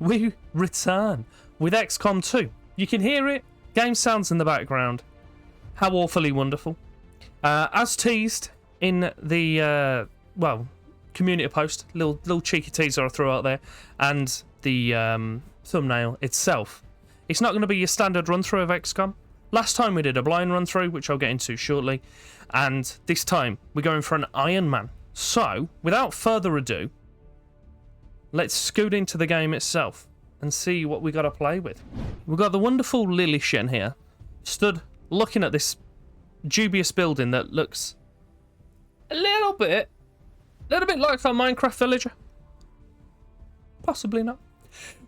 we return with XCOM 2. You can hear it. Game sounds in the background. How awfully wonderful. As teased in the, community post, little cheeky teaser I threw out there, and the thumbnail itself. It's not going to be your standard run-through of XCOM. Last time we did a blind run-through, which I'll get into shortly, and this time we're going for an Ironman. So, without further ado, let's scoot into the game itself and see what we got to play with. We've got the wonderful Lily Shen here, stood looking at this dubious building that looks a little bit like our Minecraft villager. Possibly not.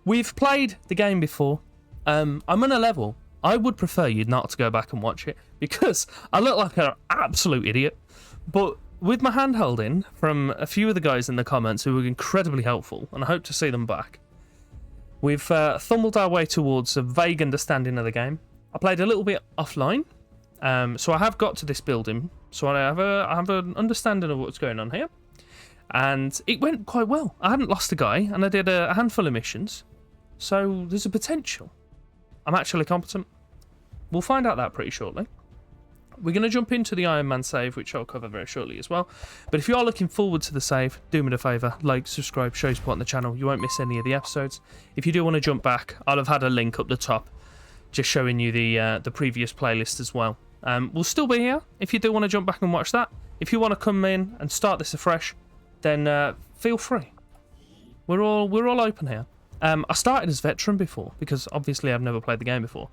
We've played the game before. I'm on a level. I would prefer you not to go back and watch it because I look like an absolute idiot. But with my hand holding from a few of the guys in the comments who were incredibly helpful, and I hope to see them back, we've fumbled our way towards a vague understanding of the game. I played a little bit offline, so I have got to this building, so I have an understanding of what's going on here. And it went quite well. I hadn't lost a guy, and I did a handful of missions, so there's a potential. I'm actually competent. We'll find out that pretty shortly. We're going to jump into the Ironman save, which I'll cover very shortly as well. But if you are looking forward to the save, do me a favour, like, subscribe, show support on the channel. You won't miss any of the episodes. If you do want to jump back, I'll have had a link up the top, just showing you the previous playlist as well. We'll still be here if you do want to jump back and watch that. If you want to come in and start this afresh, then feel free. We're all open here. I started as veteran before because obviously I've never played the game before.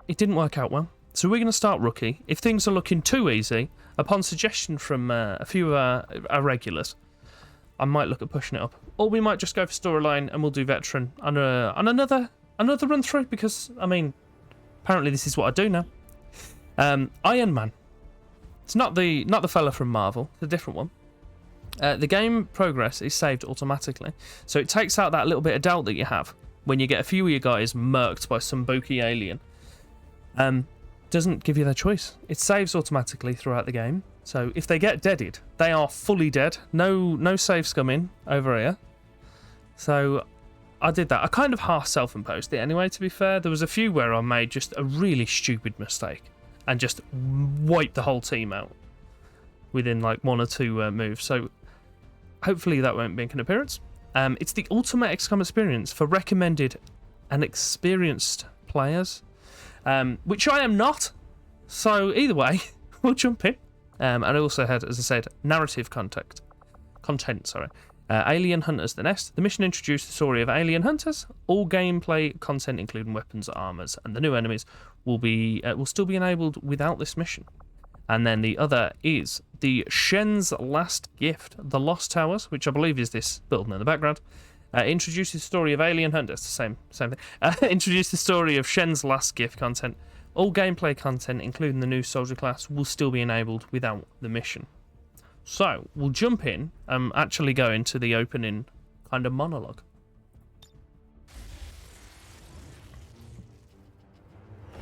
It didn't work out well, so we're going to start rookie. If things are looking too easy, upon suggestion from a few of our regulars, I might look at pushing it up, or we might just go for storyline and we'll do veteran on another run through because I mean, apparently this is what I do now. Ironman. It's not the fella from Marvel, it's a different one. The game progress is saved automatically, so it takes out that little bit of doubt that you have when you get a few of your guys murked by some booky alien. Doesn't give you their choice. It saves automatically throughout the game, so if they get deaded, they are fully dead. No save scumming over here. So I did that. I kind of half self-imposed it anyway, to be fair. There was a few where I made just a really stupid mistake and just wiped the whole team out within like one or two moves. So hopefully that won't make an appearance. It's the ultimate XCOM experience for recommended and experienced players, which I am not. So either way, we'll jump in. And I also had, as I said, narrative content. Alien Hunters: The Nest. The mission introduced the story of alien hunters. All gameplay content, including weapons, armors, and the new enemies, will still be enabled without this mission. And then the other is the Shen's Last Gift, The Lost Towers, which I believe is this building in the background. Introduces the story of alien hunters. Same thing. Introduce the story of Shen's Last Gift content. All gameplay content, including the new soldier class, will still be enabled without the mission. So we'll jump in and actually go into the opening kind of monologue.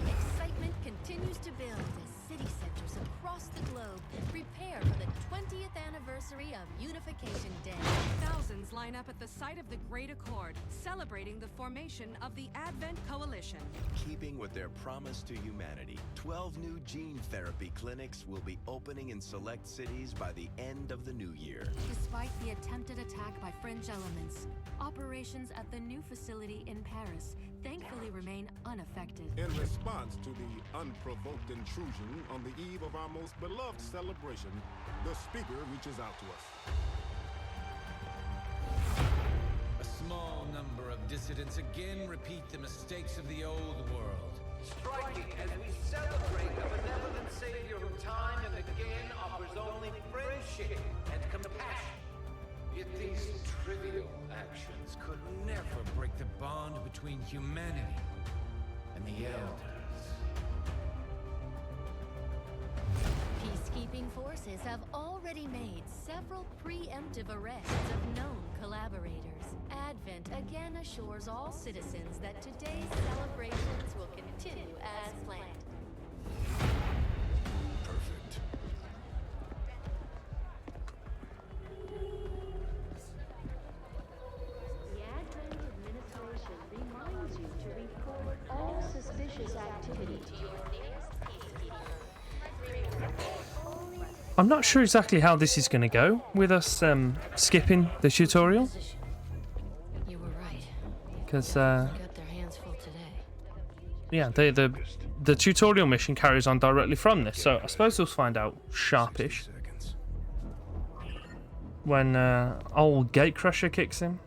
Excitement continues to build as city centers across the globe prepare for the 20th anniversary of Unification Day. Thousands line up at the site of the Great Accord, celebrating the formation of the Advent Coalition. Keeping with their promise to humanity, 12 new gene therapy clinics will be opening in select cities by the end of the new year. Despite the attempted attack by French elements, operations at the new facility in Paris thankfully remain unaffected. In response to the unprovoked intrusion on the eve of our most beloved celebration, the speaker reaches out to us. A small number of dissidents again repeat the mistakes of the old world. Striking as we celebrate the benevolent savior who time and again offers only friendship and compassion. Yet these trivial actions could never break the bond between humanity and the Elders. Peacekeeping forces have already made several preemptive arrests of known collaborators. Advent again assures all citizens that today's celebrations will continue as planned. Perfect. The Advent administration I'm not sure exactly how this is going to go with us skipping the tutorial. You were right. Because, Got their hands full today. yeah, the tutorial mission carries on directly from this. So I suppose we'll find out sharpish when old Gatecrusher kicks in.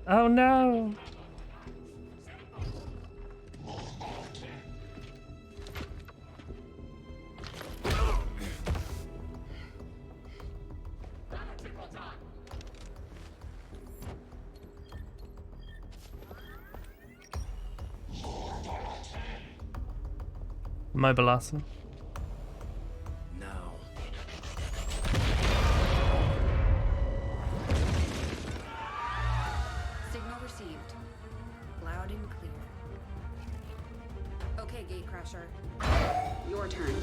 Oh no! Mobilizing. Now. Signal received. Loud and clear. Okay, Gatecrusher. Your turn.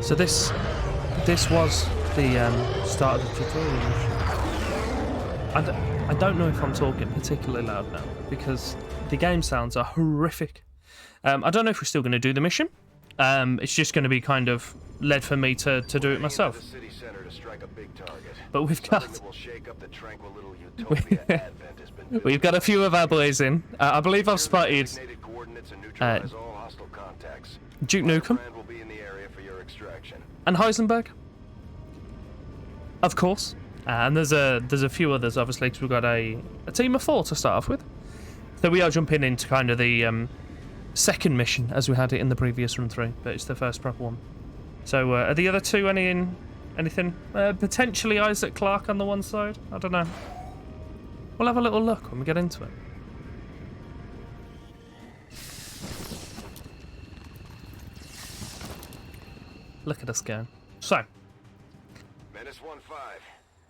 So this was the start of the tutorial mission. I don't know if I'm talking particularly loud now because the game sounds are horrific. I don't know if we're still going to do the mission. It's just going to be kind of led for me to do it myself. But we've got we've got a few of our boys in. I believe I've spotted Duke Nukem and Heisenberg, of course. And there's a few others, obviously, because we've got a team of 4 to start off with. So we are jumping into kind of the second mission, as we had it in the previous run through, but it's the first proper one. So are the other two anything? Potentially Isaac Clarke on the one side? I don't know. We'll have a little look when we get into it. Look at us go. So. Menace 1-5.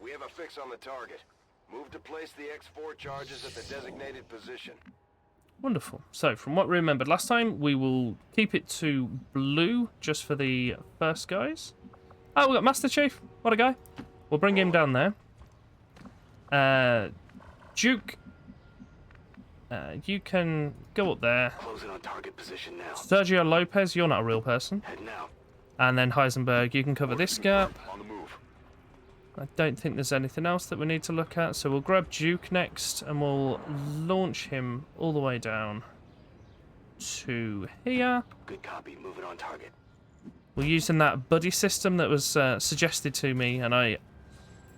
We have a fix on the target. Move to place the X4 charges at the designated position. Wonderful. So, from what we remembered last time, we will keep it to blue just for the first guys. Oh, we got Master Chief. What a guy. We'll bring him down there. Duke, you can go up there. Closing on target position now. Sergio Lopez, you're not a real person. Heading out. And then Heisenberg, you can cover this gap. On the move. I don't think there's anything else that we need to look at, so we'll grab Duke next and we'll launch him all the way down to here. Good copy. Moving on target. We're using that buddy system that was suggested to me, and I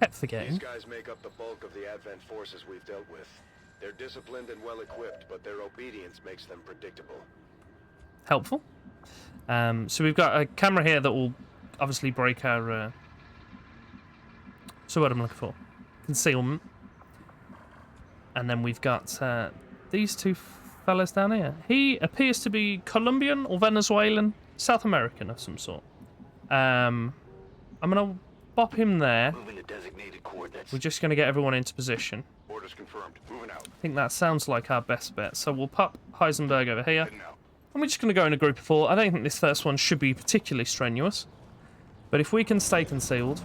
kept forgetting. These guys make up the bulk of the Advent forces we've dealt with. They're disciplined and well equipped, but their obedience makes them predictable. Helpful. So we've got a camera here that will obviously break our... So what I'm looking for? Concealment. And then we've got these two fellas down here. He appears to be Colombian or Venezuelan, South American of some sort. I'm going to bop him there. Moving to designated coordinates. We're just going to get everyone into position. Orders confirmed. Moving out. I think that sounds like our best bet. So we'll pop Heisenberg over here. Heading out. And we're just going to go in a group of 4. I don't think this first one should be particularly strenuous. But if we can stay concealed,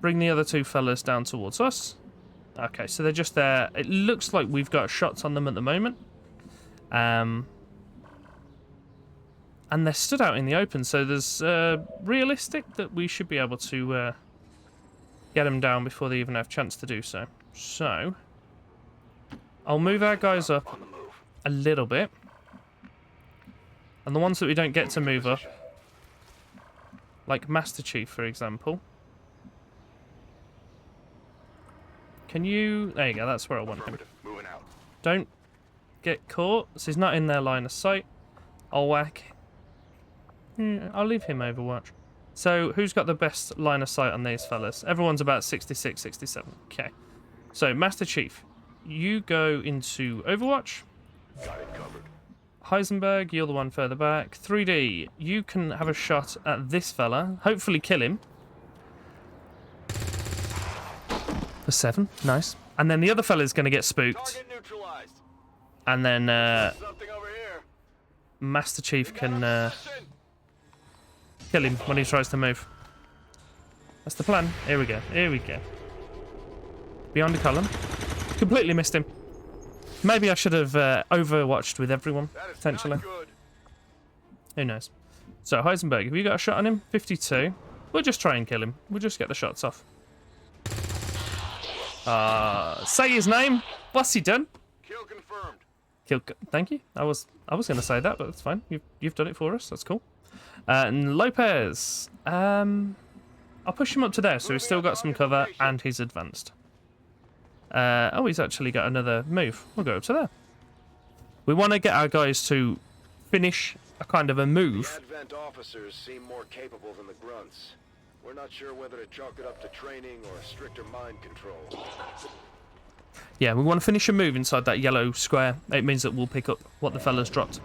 bring the other two fellas down towards us. Okay, so they're just there. It looks like we've got shots on them at the moment. And they're stood out in the open, so there's realistic that we should be able to get them down before they even have a chance to do so. So, I'll move our guys up a little bit. And the ones that we don't get to move up, like Master Chief, for example. Can you... There you go, that's where I want him. Moving out. Don't get caught. So he's not in their line of sight. I'll whack. I'll leave him Overwatch. So who's got the best line of sight on these fellas? Everyone's about 66, 67. Okay. So Master Chief, you go into Overwatch. Got it covered. Heisenberg, you're the one further back. 3D, you can have a shot at this fella. Hopefully kill him. For 7. Nice. And then the other fella's going to get spooked. Target neutralized. And then Something over here. Master Chief can kill him when he tries to move. That's the plan. Here we go. Here we go. Behind the column. Completely missed him. Maybe I should have overwatched with everyone, potentially. Who knows? So, Heisenberg, have you got a shot on him? 52. We'll just try and kill him. We'll just get the shots off. Say his name. What's he done? Kill confirmed. Thank you. I was going to say that, but that's fine. You've done it for us. That's cool. And Lopez. I'll push him up to there, so he's still got some cover and he's advanced. Oh, he's actually got another move. We'll go up to there. We want to get our guys to finish a kind of a move. The Advent officers seem more capable than the grunts. We're not sure whether to chalk it up to training or stricter mind control. Yeah, we want to finish a move inside that yellow square. It means that we'll pick up what the fella's dropped.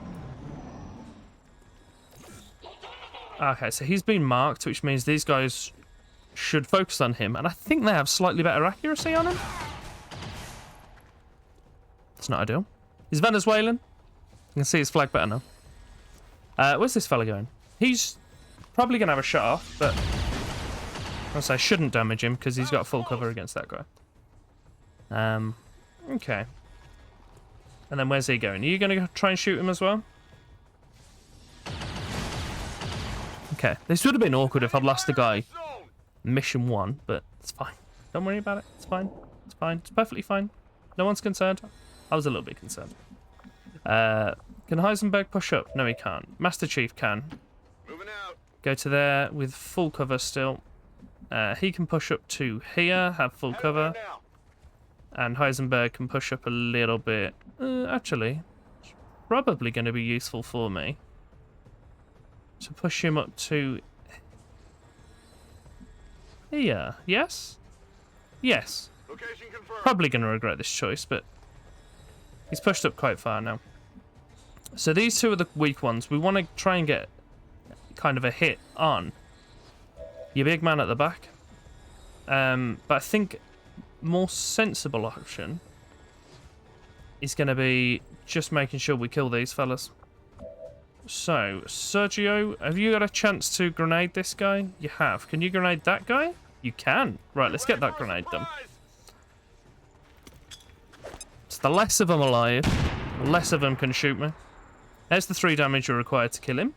Okay, so he's been marked, which means these guys should focus on him. And I think they have slightly better accuracy on him. It's not ideal. He's Venezuelan. You can see his flag better now. Where's this fella going? He's probably going to have a shot off, but I'll say I shouldn't damage him because he's got full cover against that guy. Okay. And then where's he going? Are you going to try and shoot him as well? Okay. This would have been awkward if I'd lost the guy mission 1, but it's fine. Don't worry about it. It's fine. It's fine. It's perfectly fine. No one's concerned. I was a little bit concerned. Can Heisenberg push up? No, he can't. Master Chief can. Moving out. Go to there with full cover still. He can push up to here, have full cover. And Heisenberg can push up a little bit. Actually, it's probably going to be useful for me to push him up to here. Yes? Yes. Location confirmed. Probably going to regret this choice, but he's pushed up quite far now. So these two are the weak ones. We want to try and get kind of a hit on your big man at the back. But I think more sensible option is going to be just making sure we kill these fellas. So, Sergio, have you got a chance to grenade this guy? You have. Can you grenade that guy? You can. Right, let's get that grenade done. So the less of them alive, the less of them can shoot me. There's the 3 damage you're required to kill him.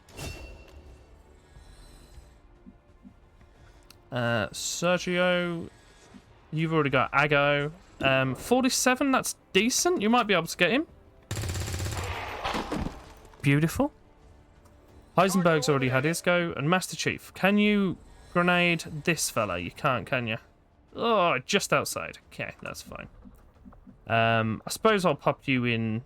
Sergio, you've already got Ago. 47, that's decent. You might be able to get him. Beautiful. Heisenberg's already had his go. And Master Chief, can you grenade this fella? You can't, can you? Oh, just outside. Okay, that's fine. I suppose I'll pop you in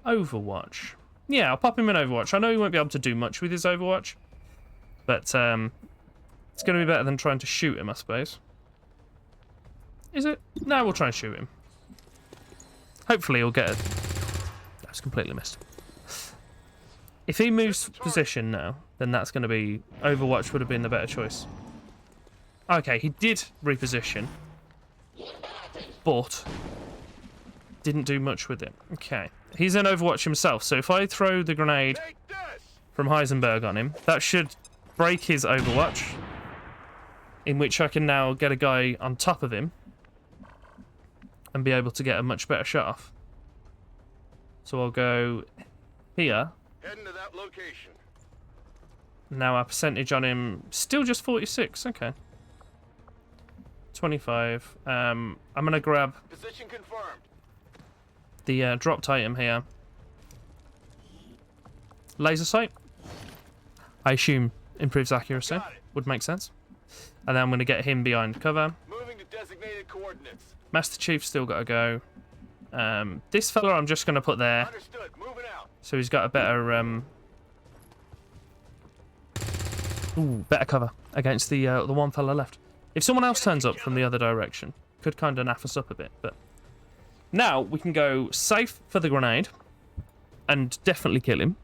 Overwatch. Yeah, I'll pop him in Overwatch. I know he won't be able to do much with his Overwatch, but it's going to be better than trying to shoot him, I suppose. Is it? No, we'll try and shoot him. Hopefully he'll get it. That's completely missed. If he moves position now, then that's going to be... Overwatch would have been the better choice. Okay, he did reposition, but didn't do much with it. Okay, he's in Overwatch himself, so if I throw the grenade from Heisenberg on him, that should break his Overwatch, in which I can now get a guy on top of him and be able to get a much better shot off. So I'll go here. Heading to that location. Now our percentage on him still just 46. Okay. 25. I'm gonna grab Position confirmed. the dropped item here. Laser sight. I assume improves accuracy. Would make sense. And then I'm gonna get him behind cover. Moving to designated coordinates. Master Chief's still got to go. This fella I'm just gonna put there. Understood. Moving out. So he's got a better better cover against the one fella left. If someone else turns up from the other direction, could kind of naff us up a bit. But now we can go safe for the grenade and definitely kill him,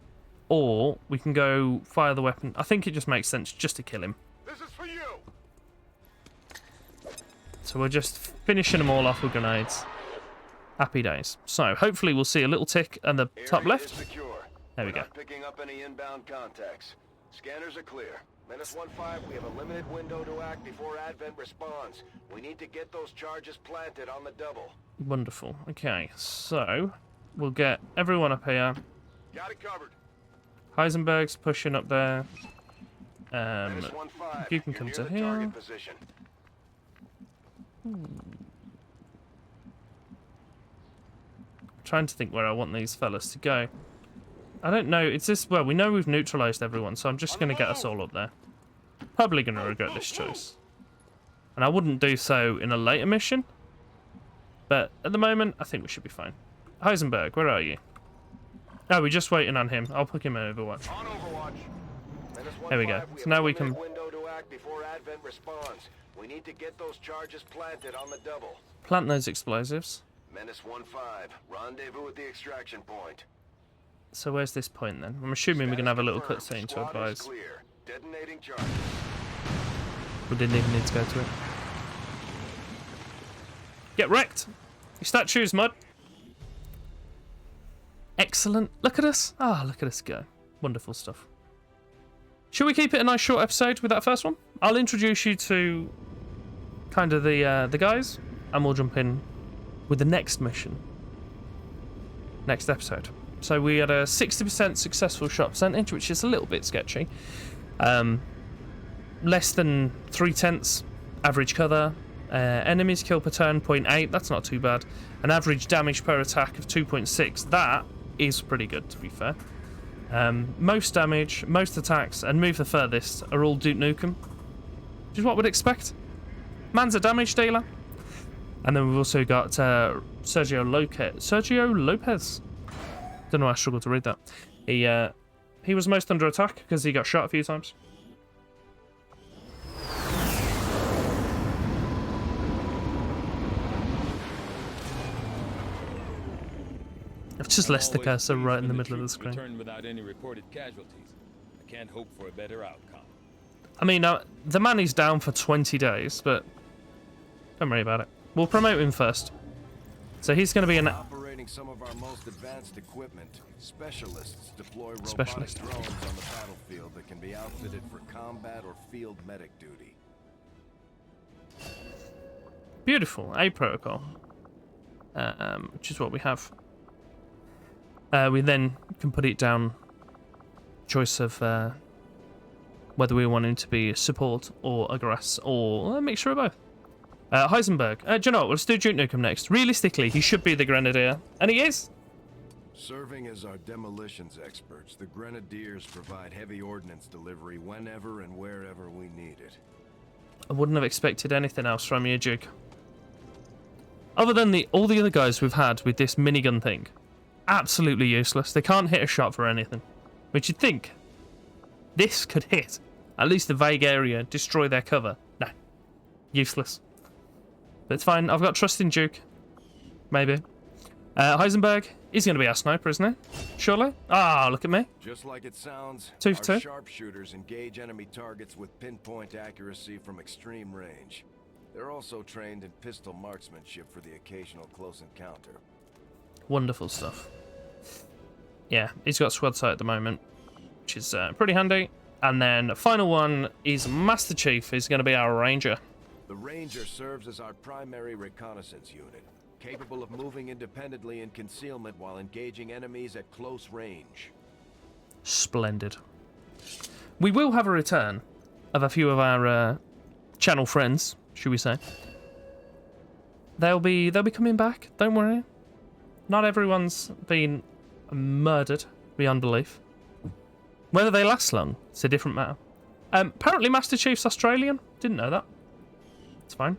or we can go fire the weapon. I think it just makes sense just to kill him. This is for you. So we're just finishing them all off with grenades. Happy days. So hopefully we'll see a little tick at the top Area is left. secure. There we We're go. not picking up any inbound contacts. Scanners are clear. Menace 1-5, we have a limited window to act before Advent responds. We need to get those charges planted on the double. Wonderful. Okay, so we'll get everyone up here. Got it covered. Heisenberg's pushing up there. Menace 1-5, You can you're come near to the here. target position. Trying to think where I want these fellas to go. I don't know. It's this. Well, we know we've neutralized everyone, so I'm just going to get us all up there. Probably going to regret this choice. And I wouldn't do so in a later mission. But at the moment, I think we should be fine. Heisenberg, where are you? Oh, we're just waiting on him. I'll put him in Overwatch. On Overwatch. Menace There we go. 1-5, So have now a we limited can... window to act before Advent responds. We need to get those charges planted on the double. plant those explosives. Menace 1-5, rendezvous at the extraction point. So where's this point then? I'm assuming we're going to have a little cutscene to Squad is advise. clear. Detonating charges. We didn't even need to go to it. Get wrecked! Your statues, mud! Excellent. Look at us. Ah, look at us go. Wonderful stuff. Should we keep it a nice short episode with that first one? I'll introduce you to kind of the guys, and we'll jump in with the next mission. Next episode. So we had a 60% successful shot percentage, which is a little bit sketchy. Less than 3/10 average cover. Enemies kill per turn 0.8. That's not too bad. An average damage per attack of 2.6. That is pretty good, to be fair. Most damage, most attacks, and move the furthest are all Duke Nukem, which is what we'd expect. Man's a damage dealer. And then we've also got Sergio Lopez. Don't know why I struggled to read that. He was most under attack because he got shot a few times. I've just left the cursor right in the middle of the screen. Returned without any reported casualties. I can't hope for a better outcome. I mean, the man is down for 20 days, but don't worry about it. We'll promote him first. So he's going to be an... Operating some of our most advanced equipment, specialists deploy robotic Specialist. drones on the battlefield that can be outfitted for combat or field medic duty. Beautiful. A protocol. Which is what we have. We then can put it down. Choice of whether we want him to be support or aggress or a mixture of both. Heisenberg. Do you know what? Let's do Duke Nukem next. Realistically, he should be the Grenadier. And he is. Serving as our demolitions experts, the Grenadiers provide heavy ordnance delivery whenever and wherever we need it. I wouldn't have expected anything else from you, Duke. Other than all the other guys we've had with this minigun thing. Absolutely useless. They can't hit a shot for anything. Which you'd think this could hit at least the vague area, destroy their cover. No. Useless. But it's fine. I've got trust in Duke. Maybe. Heisenberg, he's going to be our sniper, isn't he? Surely? Ah, look at me. Just like it sounds, 2 our for 2. sharpshooters engage enemy targets with pinpoint accuracy from extreme range. They're also trained in pistol marksmanship for the occasional close encounter. Wonderful stuff. Yeah, he's got squad sight at the moment, which is pretty handy. And then the final one is Master Chief. He's going to be our Ranger. The Ranger serves as our primary reconnaissance unit, capable of moving independently in concealment while engaging enemies at close range. Splendid. We will have a return of a few of our channel friends, should we say. They'll be coming back, don't worry. Not everyone's been murdered beyond belief. Whether they last long, it's a different matter. Apparently Master Chief's Australian. Didn't know that. It's fine.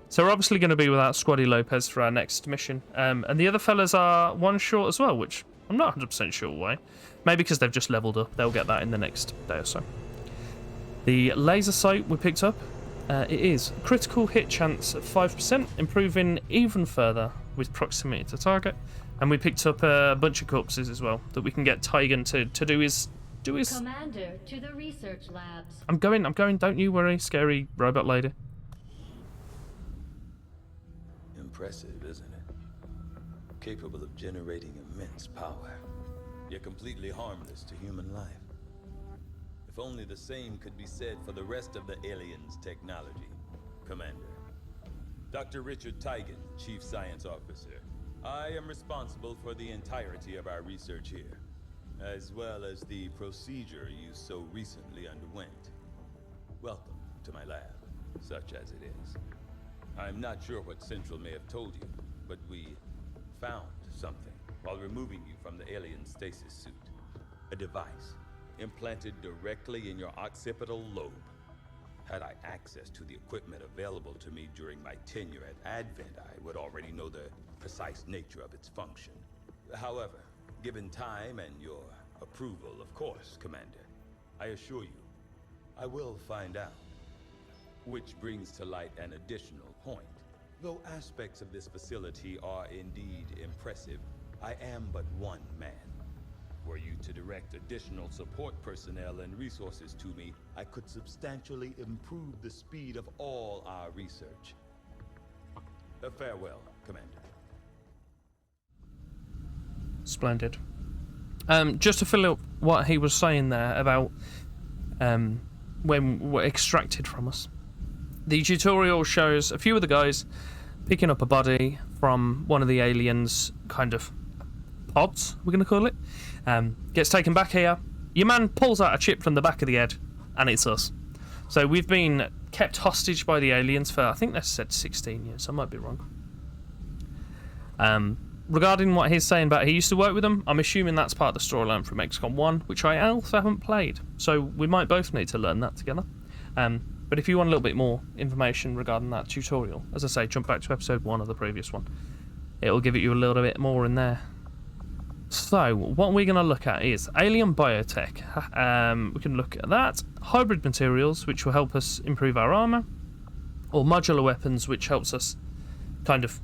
So we're obviously going to be without Squaddy Lopez for our next mission. And the other fellas are one short as well, which I'm not 100% sure why. Maybe because they've just leveled up. They'll get that in the next day or so. The laser sight we picked up. It is critical hit chance of 5%, improving even further with proximity to target. And we picked up a bunch of corpses as well that we can get Tygan to do his... Commander, to the research labs. I'm going, don't you worry, scary robot lady. Impressive, isn't it? Capable of generating immense power, yet completely harmless to human life. If only the same could be said for the rest of the aliens' technology, Commander. Dr. Richard Tigan, Chief Science Officer. I am responsible for the entirety of our research here, as well as the procedure you so recently underwent. Welcome to my lab, such as it is. I'm not sure what Central may have told you, but we found something while removing you from the alien stasis suit. A device implanted directly in your occipital lobe. Had I access to the equipment available to me during my tenure at Advent, I would already know the precise nature of its function. However, given time and your approval, of course, Commander, I assure you, I will find out. Which brings to light an additional point. Though aspects of this facility are indeed impressive, I am but one man. Were you to direct additional support personnel and resources to me, I could substantially improve the speed of all our research. Farewell, Commander. Splendid. Just to fill up what he was saying there about when we're extracted from us. The tutorial shows a few of the guys picking up a body from one of the aliens' kind of pods, we're going to call it. Gets taken back here. Your man pulls out a chip from the back of the head, and it's us. So we've been kept hostage by the aliens for, I think they said 16 years. I might be wrong. Regarding what he's saying about he used to work with them, I'm assuming that's part of the storyline from XCOM 1, which I also haven't played. So we might both need to learn that together. But if you want a little bit more information regarding that tutorial, as I say, jump back to episode 1 of the previous one. It'll give you a little bit more in there. So, what we're going to look at is alien biotech. We can look at that. Hybrid materials, which will help us improve our armour. Or modular weapons, which helps us kind of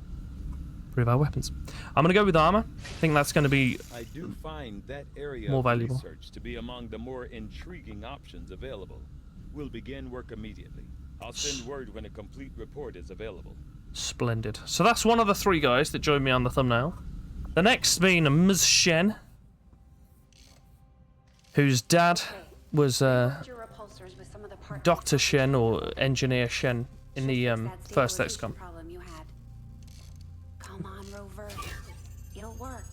improve our weapons. I'm going to go with armour. I think that's going to be I do find that area more of valuable. research to be among the more intriguing options available. We'll begin work immediately. I'll send word when a complete report is available. Splendid. So that's one of the 3 guys that joined me on the thumbnail. The next being Ms. Shen, whose dad was Dr. Shen or Engineer Shen in the first XCOM. Come on, Rover. It'll work.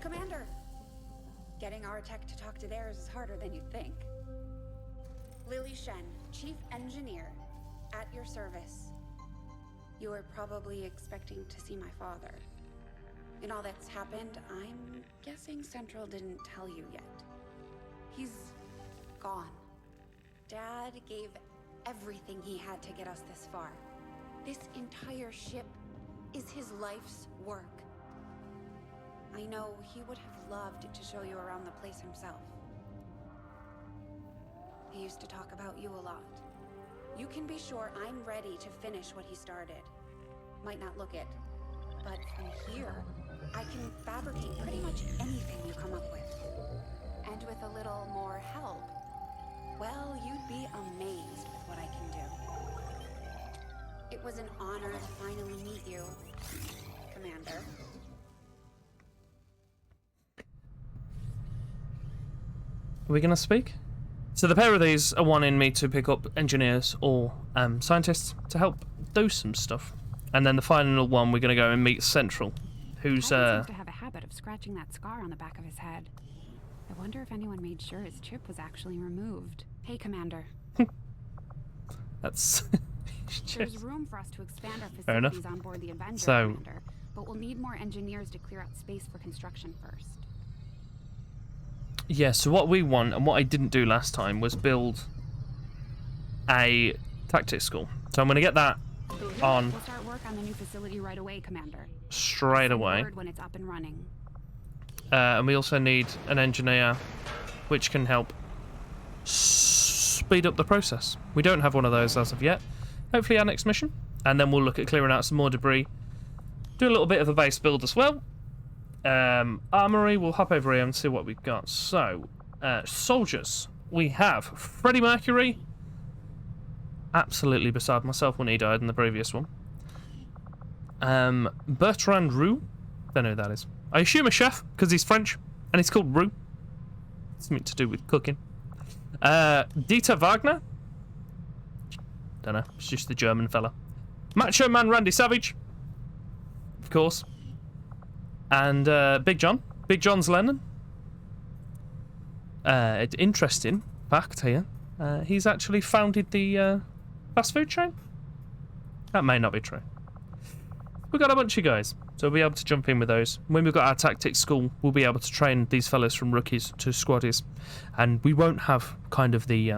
Commander, getting our tech to talk to theirs is harder than you'd think. Lily Shen, Chief Engineer, at your service. You were probably expecting to see my father. In all that's happened, I'm guessing Central didn't tell you yet. He's gone. Dad gave everything he had to get us this far. This entire ship is his life's work. I know he would have loved to show you around the place himself. He used to talk about you a lot. You can be sure I'm ready to finish what he started. Might not look it, but from here, I can fabricate pretty much anything you come up with. And with a little more help, well, you'd be amazed with what I can do. It was an honor to finally meet you, Commander. Are we going to speak? So the pair of these are wanting me to pick up engineers or scientists to help do some stuff. And then the final one, we're going to go and meet Central, who's seems to have a habit of scratching that scar on the back of his head. I wonder if anyone made sure his chip was actually removed. Hey, Commander. That's... There's room for us to expand our facilities on board the Avenger, Commander, but we'll need more engineers to clear out space for construction first. Yeah, so what we want, and what I didn't do last time, was build a tactics school. So I'm going to get that on. We'll start work on the new facility right away, Commander. Straight away. When it's up and running. And we also need an engineer which can help speed up the process. We don't have one of those as of yet. Hopefully our next mission. And then we'll look at clearing out some more debris. Do a little bit of a base build as well. Armory, we'll hop over here and see what we've got. So, soldiers. We have Freddie Mercury. Absolutely beside myself when he died in the previous one. Bertrand Roux. Don't know who that is. I assume a chef, because he's French. and it's called Roux. Something to do with cooking. Dieter Wagner. Don't know. It's just the German fella. Macho Man Randy Savage, of course. And Big John. Big John's Lennon. Interesting fact here. He's actually founded the fast food chain. That may not be true. We've got a bunch of guys, so we'll be able to jump in with those. When we've got our tactics school, we'll be able to train these fellas from rookies to squaddies. And we won't have kind of the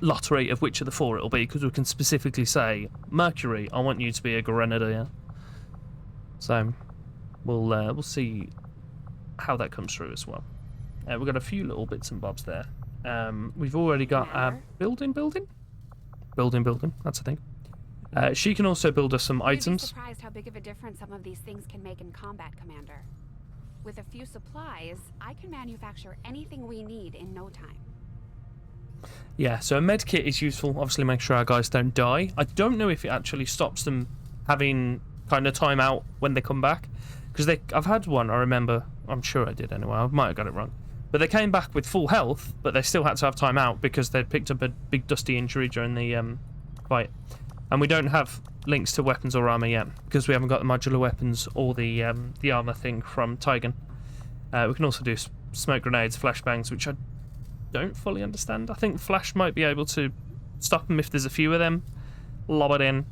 lottery of which of the four it'll be, because we can specifically say, Mercury, I want you to be a grenadier. So we'll see how that comes through as well. We've got a few little bits and bobs there. We've already got our building. That's a thing. She can also build us some items. You'd be surprised how big of a difference some of these things can make in combat, Commander. With a few supplies, I can manufacture anything we need in no time. Yeah, so a med kit is useful. Obviously, make sure our guys don't die. I don't know if it actually stops them having kind of time out when they come back, because I've had one. I remember. I'm sure I did anyway. I might have got it wrong, but they came back with full health, but they still had to have time out because they'd picked up a big dusty injury during the fight. And we don't have links to weapons or armor yet because we haven't got the modular weapons or the armor thing from Tigan. We can also do smoke grenades, flashbangs, which I don't fully understand. I think Flash might be able to stop them if there's a few of them, lob it in,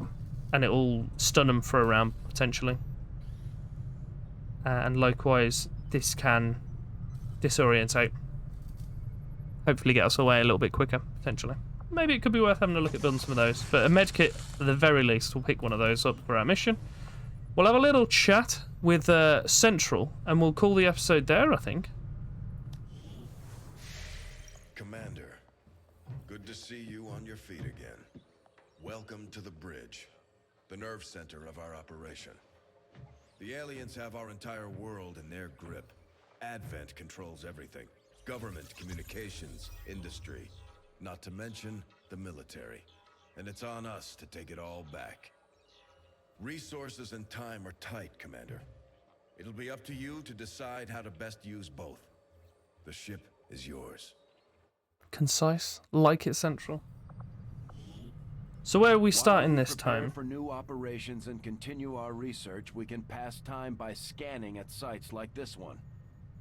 and it'll stun them for a round potentially. And likewise, this can disorientate. Hopefully, get us away a little bit quicker potentially. Maybe it could be worth having a look at building some of those. But a medkit, at the very least, we'll pick one of those up for our mission. We'll have a little chat with Central, and we'll call the episode there, I think. Commander, good to see you on your feet again. Welcome to the bridge, the nerve center of our operation. The aliens have our entire world in their grip. Advent controls everything. Government, communications, industry. Not to mention the military. And it's on us to take it all back. Resources and time are tight, Commander. It'll be up to you to decide how to best use both. The ship is yours. Concise, like it Central. So where are we starting this time? For new operations and continue our research, we can pass time by scanning at sites like this one.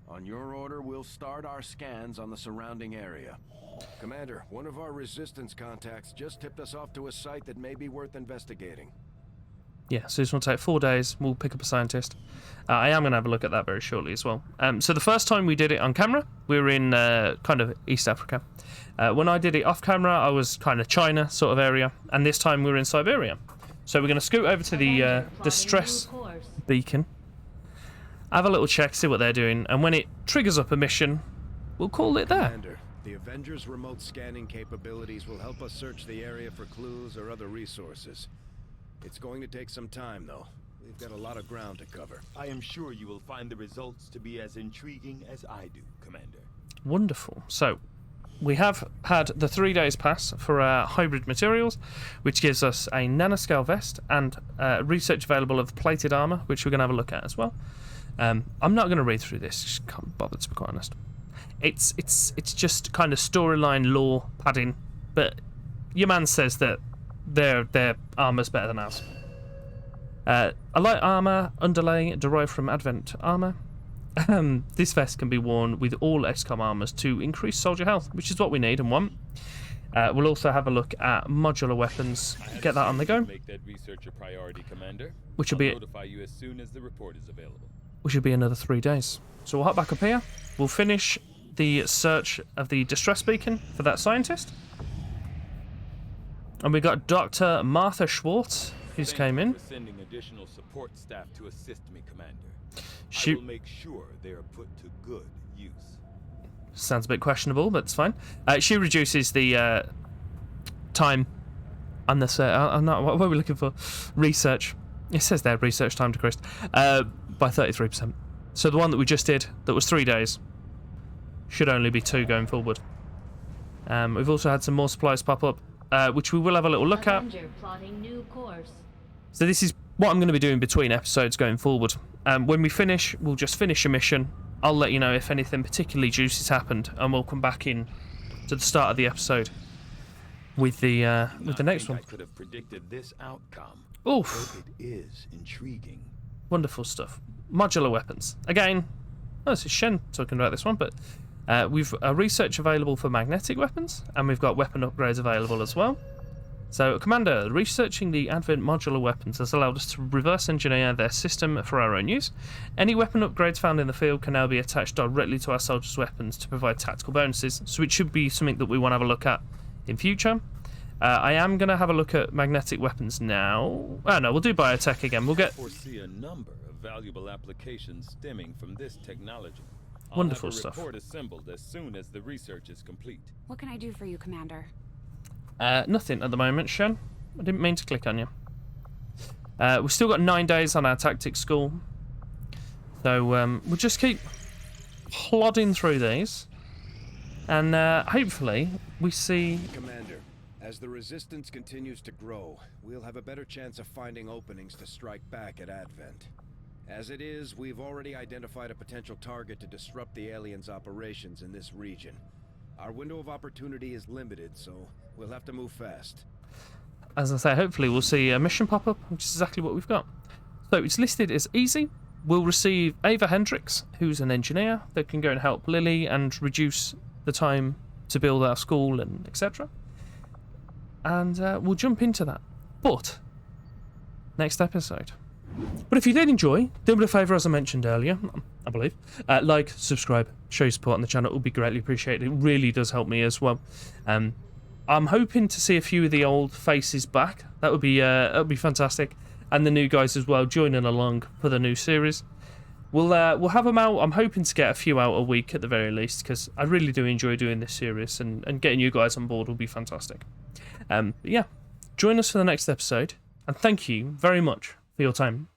On your order, we'll start our scans on the surrounding area. Commander, one of our resistance contacts just tipped us off to a site that may be worth investigating. Yeah, so this will take 4 days. We'll pick up a scientist. I am going to have a look at that very shortly as well. So the first time we did it on camera, we were in kind of East Africa. When I did it off camera, I was kind of China sort of area. And this time we were in Siberia. So we're going to scoot over to the distress beacon. Have a little check, see what they're doing. And when it triggers up a mission, we'll call it there. Commander, the Avengers' remote scanning capabilities will help us search the area for clues or other resources. It's going to take some time, though. We've got a lot of ground to cover. I am sure you will find the results to be as intriguing as I do, Commander. Wonderful. So, we have had the 3 days pass for our hybrid materials, which gives us a nanoscale vest and research available of plated armor, which we're going to have a look at as well. I'm not going to read through this. Just can't bother, to be quite honest. It's just kind of storyline lore padding, but your man says that their armor's better than ours. A light armor underlay derived from Advent armor. This vest can be worn with all XCOM armors to increase soldier health, which is what we need and want. We'll also have a look at modular weapons. Get that on the go. Make that research a priority, Commander. Which will be notify you as soon as the report is available. Which will be another 3 days. So we'll hop back up here. We'll finish the search of the distress beacon for that scientist. And we got Dr. Martha Schwartz, who's came in. For sending additional support staff to assist me, Commander. I will make sure they are put to good use. Sounds a bit questionable, but it's fine. She reduces the time on this. I'm not. What are we looking for? Research. It says there, research time decreased by 33%. So the one that we just did, that was 3 days, should only be 2 going forward. We've also had some more supplies pop up, which we will have a little look at. Plotting new course. So this is what I'm going to be doing between episodes going forward. When we finish, we'll just finish a mission, I'll let you know if anything particularly juicy's happened, and we'll come back in to the start of the episode with the next one. I could have predicted this outcome. Oof. It is intriguing. Wonderful stuff. Modular weapons. Again, this is Shen talking about this one, but we've research available for magnetic weapons, and we've got weapon upgrades available as well. So, Commander, researching the Advent modular weapons has allowed us to reverse engineer their system for our own use. Any weapon upgrades found in the field can now be attached directly to our soldiers' weapons to provide tactical bonuses, so it should be something that we want to have a look at in future. I am going to have a look at magnetic weapons now. Oh no, we'll do biotech again. We'll get... I foresee a number of valuable applications stemming from this technology. Wonderful I'll have a stuff. report assembled as soon as the research is complete. What can I do for you, Commander? Nothing at the moment, Shen. I didn't mean to click on you. We've still got 9 days on our tactics school. So we'll just keep plodding through these. And hopefully we see... Commander, as the resistance continues to grow, we'll have a better chance of finding openings to strike back at Advent. As it is, we've already identified a potential target to disrupt the aliens' operations in this region. Our window of opportunity is limited, so we'll have to move fast. As I say, hopefully we'll see a mission pop up, which is exactly what we've got. So it's listed as easy. We'll receive Ava Hendricks, who's an engineer that can go and help Lily and reduce the time to build our school and etc. And we'll jump into that. But next episode. But if you did enjoy, do me a favour, as I mentioned earlier, I believe, like, subscribe, show your support on the channel. It would be greatly appreciated. It really does help me as well. I'm hoping to see a few of the old faces back. That would be fantastic, and the new guys as well joining along for the new series. We'll have them out. I'm hoping to get a few out a week at the very least, because I really do enjoy doing this series, and getting you guys on board will be fantastic. Yeah, join us for the next episode, and thank you very much for your time.